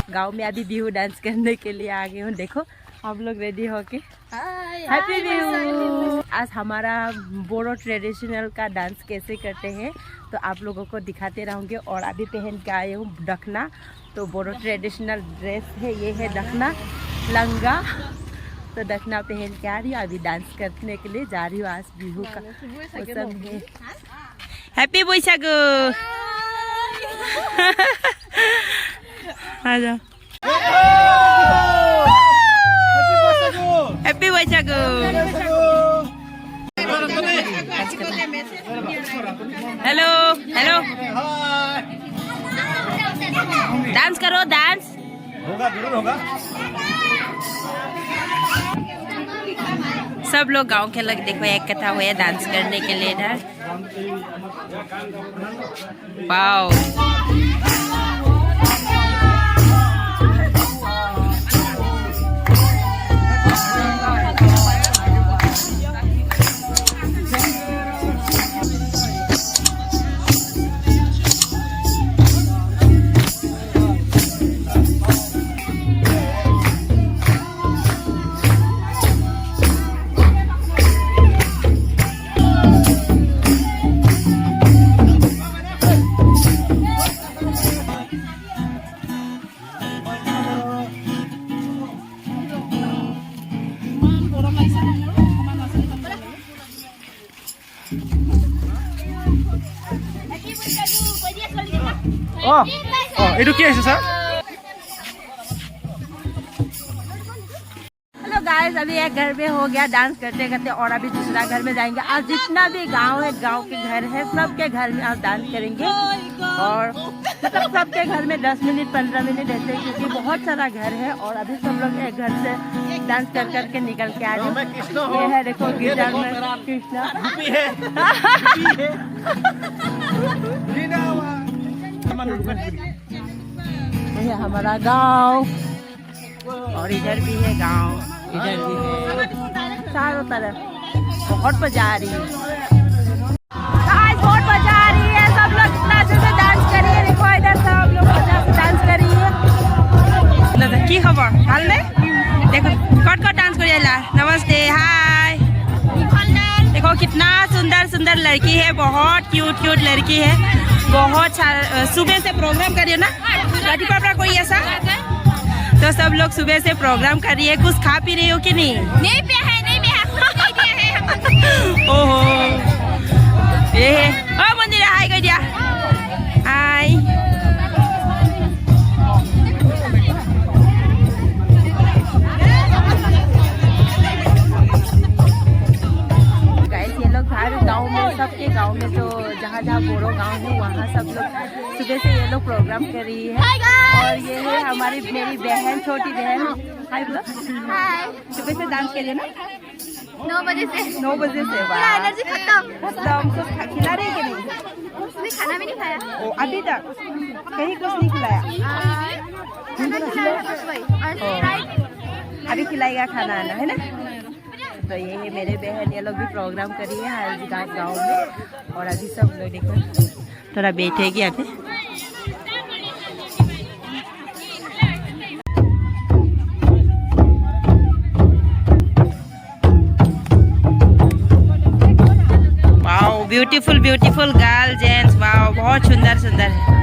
गांव में अभी बिहू डांस करने के लिए आ गए हूँ। देखो हम लोग रेडी होके हैप्पी बिहू। आज हमारा बोरो ट्रेडिशनल का डांस कैसे करते हैं तो आप लोगों को दिखाते रहूँगे। और अभी पहन के आए हूँ डखना, तो बोरो ट्रेडिशनल ड्रेस है, ये है डखना लंगा। तो डखना पहन के आ रही हूँ, अभी डांस करने के लिए जा रही हूँ। आज बिहू का मौसम है। हैप्पी बैसागु। आ जाओ। हैप्पी बैसागु। हेलो हेलो, डांस करो, डांस होगा, जरूर होगा। सब लोग गांव के लोग देखो इकट्ठा हुए डांस करने के लिए इधर। वाओ, itu क्या है सर? हेलो गाइस, अभी एक घर में हो गया डांस करते करते और अभी दूसरा घर में जाएंगे। आज जितना भी गांव है, गांव के घर है, सबके घर में आज डांस करेंगे। और मतलब सबके घर में 10 मिनट 15 मिनट ऐसे, क्योंकि बहुत सारा घर है। और अभी सब लोग एक घर से डांस कर करके निकल के आ रहे। ये है देखो गिटार में कृष्णा। ये हमारा गांव, और इधर भी है गांव, इधर भी है, चारों तरफ बहुत मजा आ रही है। बहुत मजा आ रही है, सब लोग इतना अच्छे से डांस करिए। देखो इधर सब लोग मजा से डांस करिए। की खबर हाल में देखो कट कट डांस करिए। नमस्ते, हाय। देखो कितना सुंदर सुंदर लड़की है, बहुत क्यूट क्यूट लड़की है। बहुत सुबह से प्रोग्राम करिए ना, रातिपुवा कोई ऐसा। तो सब लोग सुबह से प्रोग्राम कर रही है। कुछ खा पी रही हो कि नहीं? नहीं पिया है, नहीं पिया, कुछ नहीं दिया है। ओहो, ये ओ मंदिर हाय कर दिया। हाय, गाइस ये लोग हर गांव में, सबके गांव में जो जहाँ जहाँ बोरो गांव है वहाँ सब लोग सुबह से ये लोग प्रोग्राम कर रही है। और ये है हमारी मेरी बहन, छोटी बहन। हाय बोलो। हाय। सुबह से डांस के लिए ना 9 बजे से। 9 बजे से। एनर्जी खत्म। कुछ खिला रहे कि नहीं? खाना भी नहीं खाया। ओ, अभी तक कहीं कुछ नहीं खिलाया। अभी खिलाएगा खाना आना है ना। तो ये है मेरे बहन, ये लोग भी प्रोग्राम कर रही है हर गाँव में। और अभी सब लोग देखो थोड़ा बैठेगी अभी। Wow, beautiful beautiful girl gents. Wow, बहुत सुंदर सुंदर है।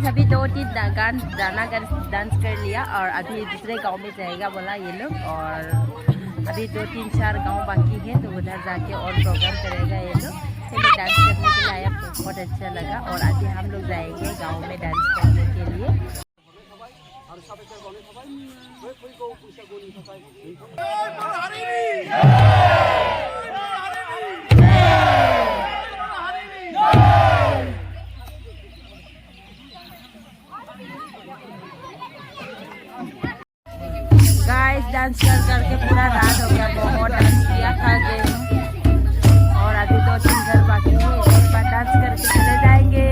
गाइस अभी 2-3 गाना डांस कर लिया और अभी दूसरे गांव में जाएगा बोला ये लोग। और अभी 2-3-4 गांव बाकी है तो उधर जाके और प्रोग्राम करेगा ये लोग। चलिए डांस करने के लिए आया, बहुत अच्छा लगा। और अभी हम लोग जाएंगे गांव में डांस करने के लिए। गाइस डांस करके पूरा रात हो गया, बहुत डांस किया, थक गए हैं। और अभी 2-3 घर बाकी है, इसके बाद डांस करके चले जाएंगे।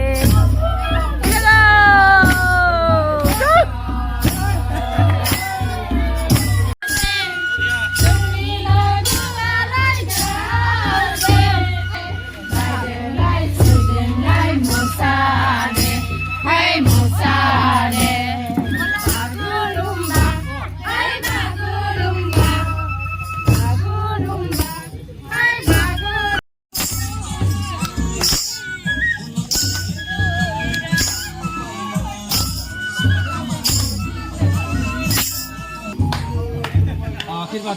आशीर्वाद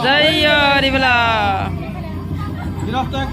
जय हरिबला। गिरफ्तार